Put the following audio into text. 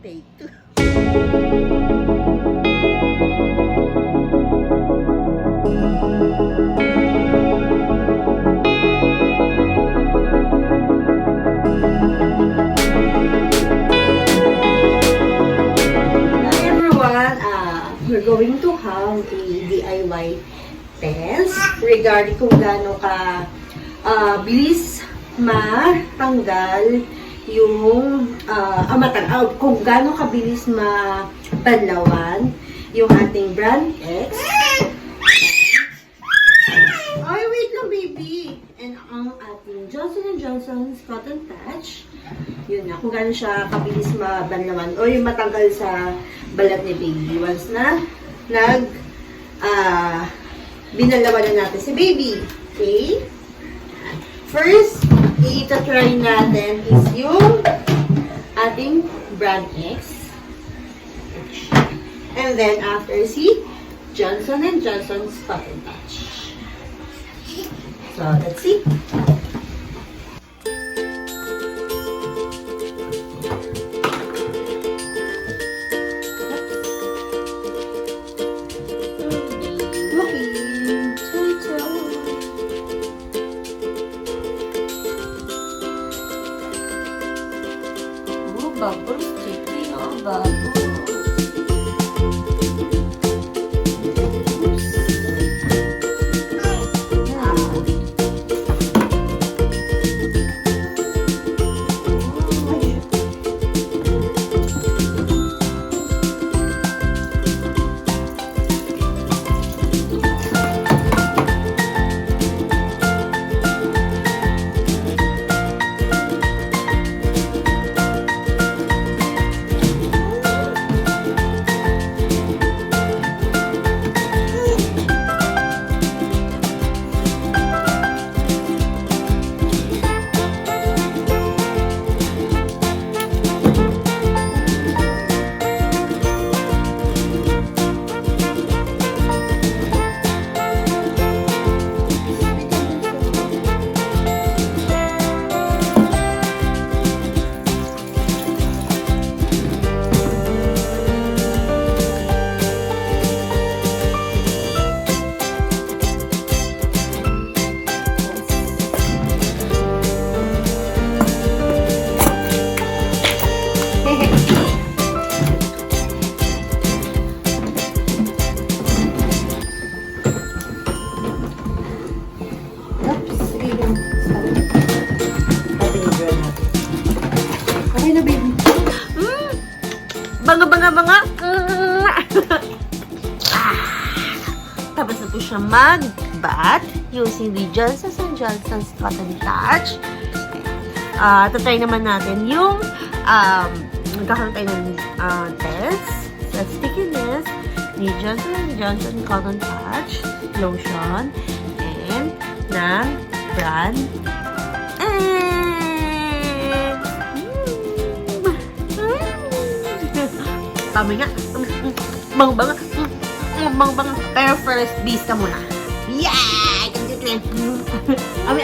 Take 2. We're going to have a DIY test regarding kung gaano ka bilis matanggal yung kung gaano kabilis mabanlawan yung ating brand X. Ay, wait lang, baby! And ang ating Johnson & Johnson's CottonTouch. Yun na, kung gaano siya kabilis mabanlawan o yung matanggal sa balat ni baby. Once na binalawan na natin si baby. Okay? First, ita-try natin is yung ating brand X. And then, after si Johnson & Johnson's CottonTouch. So, let's see. Bubbles, chicken, oh, bubbles. Banga. Tapos na po siya mag-bath using the Johnson & Johnson's CottonTouch. Tatry naman natin yung magkakaroon tayo ng test sa stickiness ni Johnson & Johnson CottonTouch lotion and ng brand Sabi nga, bang. Pero first, bees ka muna. Yeah! Ami.